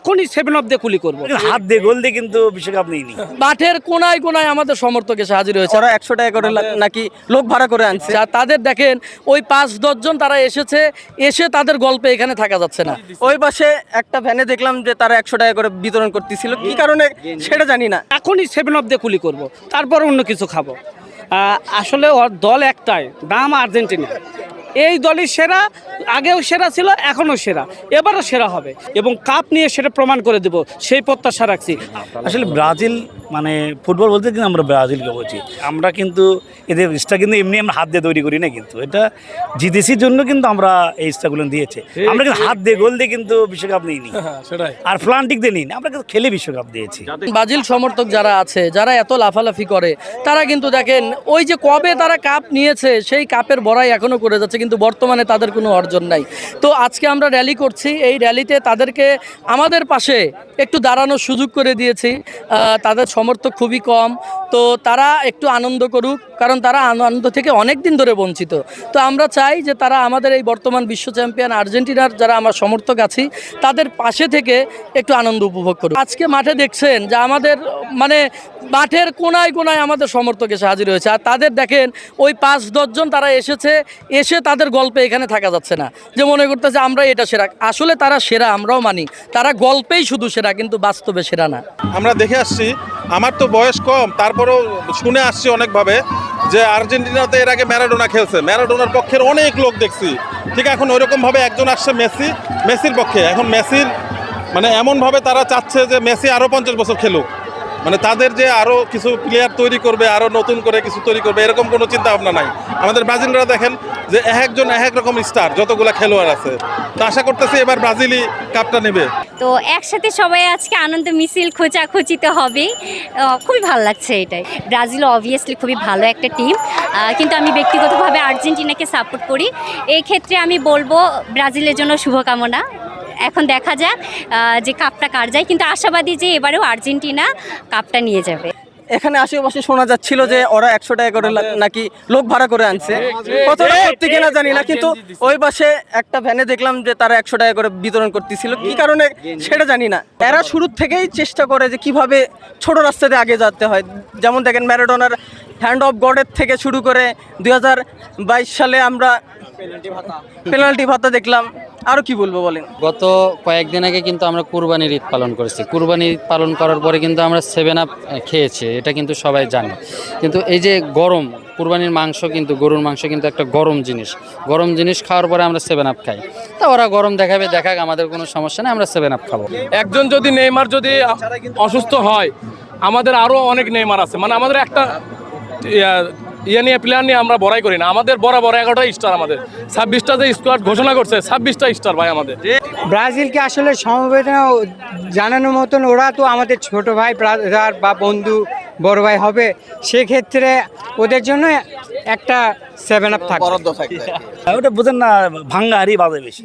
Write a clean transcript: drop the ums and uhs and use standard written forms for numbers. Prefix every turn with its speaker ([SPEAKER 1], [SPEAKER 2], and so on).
[SPEAKER 1] এখনই 7 অফ দিয়ে কুলি করবো।
[SPEAKER 2] হাত দিয়ে গোল দিয়ে কিন্তু বিশ্বকাপ নিইনি।
[SPEAKER 3] মাঠের কোনায় কোনায় আমাদের সমর্থক এসে হাজির হয়েছে। ওরা 100 টাকা করে নাকি লোক ভাড়া করে আনছে। আর তাদের দেখেন ওই 5-10 জন তারা এসে তাদের গল্পে এখানে থাকা যাচ্ছে না। ওই পাশে একটা ভ্যানে দেখলাম যে তারা 100 টাকা করে বিতরণ করতেছিল, কি কারণে সেটা জানি না।
[SPEAKER 1] এখনই 7 অফ দিয়ে কুলি করবো, তারপর অন্য কিছু খাবো। আসলে ওর দল একটাই, নাম আর্জেন্টিনা। এই দলই সেরা, আগেও সেরা ছিল, এখনও সেরা, এবারও সেরা হবে এবং কাপ নিয়ে সেটা প্রমাণ করে দেব, সেই প্রত্যাশা রাখছি।
[SPEAKER 2] আসলে ব্রাজিল মানে ফুটবল বলতে কিন্তু আমরা ব্রাজিলকে বলছি। আমরা কিন্তু এদের ইস্টা কিন্তু এমনি আমরা হাত দিয়ে তৈরি করি না, কিন্তু এটা জিতেছির জন্য কিন্তু আমরা এই ইস্টাগুলো দিয়েছে। আমরা কিন্তু হাত দিয়ে গোল দিয়ে কিন্তু বিশ্বকাপ নিইনি, আর প্লান্টিক দিয়ে নিইনি, আমরা কিন্তু খেলে বিশ্বকাপ দিয়েছি।
[SPEAKER 3] ব্রাজিল সমর্থক যারা আছে, যারা এত লাফালাফি করে, তারা কিন্তু দেখেন ওই যে কবে তারা কাপ নিয়েছে সেই কাপের বড়াই এখনো করে যাচ্ছে, কিন্তু বর্তমানে তাদের কোনো অর্জন নাই। তো আজকে আমরা র্যালি করছি, এই র্যালিতে তাদেরকে আমাদের পাশে একটু দাঁড়ানোর সুযোগ করে দিয়েছি। তাদের সমর্থক খুবই কম, তো তারা একটু আনন্দ করুক, কারণ তারা আনন্দ থেকে অনেক দিন ধরে বঞ্চিত। তো আমরা চাই যে তারা আমাদের এই বর্তমান বিশ্ব চ্যাম্পিয়ন আর্জেন্টিনার যারা আমরা সমর্থক আছি তাদের পাশে থেকে একটু আনন্দ উপভোগ করুক। আজকে মাঠে দেখছেন যে আমাদের মানে মাঠের কোনায় কোনায় আমাদের সমর্থক এসে হাজির হয়েছে। আর তাদের দেখেন ওই 5-10 জন তারা এসে তাদের গল্পে এখানে থাকা যাচ্ছে না, যে মনে করতেছে আমরা এটা সেরা। আসলে তারা সেরা, আমরাও মানি, তারা গল্পেই শুধু সেরা, কিন্তু বাস্তবে সেরা না।
[SPEAKER 4] আমরা দেখে আসছি, আমার তো বয়স কম, তারপরেও শুনে আসছি অনেকভাবে যে আর্জেন্টিনাতে এর আগে ম্যারাডোনা খেলছে, ম্যারাডোনার পক্ষের অনেক লোক দেখছি। ঠিক এখন ওইরকমভাবে একজন আসছে মেসির পক্ষে। এখন মেসির মানে এমনভাবে তারা চাচ্ছে যে মেসি আরও 50 বছর খেলুক, মানে তাদের যে আরও কিছু প্লেয়ার তৈরি করবে, আরও নতুন করে কিছু তৈরি করবে, এরকম কোনো চিন্তা ভাবনা নাই। আমাদের ব্রাজিলরা দেখেন যে একজন এক রকম স্টার, যতগুলা খেলোয়াড় আছে। তো আশা করতেছি এবার ব্রাজিলই কাপটা নেবে।
[SPEAKER 5] তো একসাথে সবাই আজকে আনন্দ মিছিল খোঁচাখুচিতে হবে, খুবই ভালো লাগছে এটাই। ব্রাজিল অবভিয়াসলি খুবই ভালো একটা টিম, কিন্তু আমি ব্যক্তিগতভাবে আর্জেন্টিনাকে সাপোর্ট করি। এই ক্ষেত্রে আমি বলবো ব্রাজিলের জন্য শুভকামনা। এখন দেখা যাক যে কাপটা কার যায়, কিন্তু আশাবাদী যে এবারেও আর্জেন্টিনা কাপটা নিয়ে যাবে।
[SPEAKER 3] এখানে আশেপাশে শোনা যাচ্ছিল যে ওরা 100 টাকা করে নাকি লোক ভাড়া করে আনছে, কতটা সত্যি কিনা জানি না, কিন্তু ওই পাশে একটা ভ্যানে দেখলাম যে তারা 100 টাকা করে বিতরণ করতেছিল, কি কারণে সেটা জানি না। এরা শুরুর থেকেই চেষ্টা করে যে কিভাবে ছোট রাস্তাতে আগে যেতে হয়। যেমন দেখেন ম্যারাডোনার হ্যান্ড অফ গডের থেকে শুরু করে 2022 সালে আমরা পেনাল্টি ভাতা দেখলাম। আরও কি বলবো বলেন।
[SPEAKER 6] গত কয়েকদিন আগে কিন্তু আমরা কুরবানির ঈদ পালন করেছি। কুরবানির ঈদ পালন করার পরে কিন্তু আমরা 7 আপ খেয়েছি, এটা কিন্তু সবাই জানে। কিন্তু এই যে গরম কুরবানির মাংস, কিন্তু গরুর মাংস কিন্তু একটা গরম জিনিস খাওয়ার পরে আমরা 7 আপ খাই। তা ওরা গরম দেখাক, আমাদের কোনো সমস্যা নেই, আমরা 7 আপ খাবো।
[SPEAKER 7] একজন যদি নেইমার যদি অসুস্থ হয়, আমাদের আরও অনেক নেইমার আছে, মানে আমাদের একটা নিয়ে প্লেয়ার নিয়ে আমরা বড়াই করি না। আমাদের বরাবর 11টা স্টার, আমাদের 26টা যে স্কোয়াড ঘোষণা করছে 26টা স্টার ভাই আমাদের।
[SPEAKER 8] ব্রাজিলকে আসলে সমবেদনা জানানোর মতন, ওরা তো আমাদের ছোট ভাই ব্রাদার বা বন্ধু বড় ভাই হবে, সেক্ষেত্রে ওদের জন্য একটা 7 আপ থাকবে।
[SPEAKER 2] ওটা বুঝেন না, ভাঙ্গা হারি বাজে বেশি।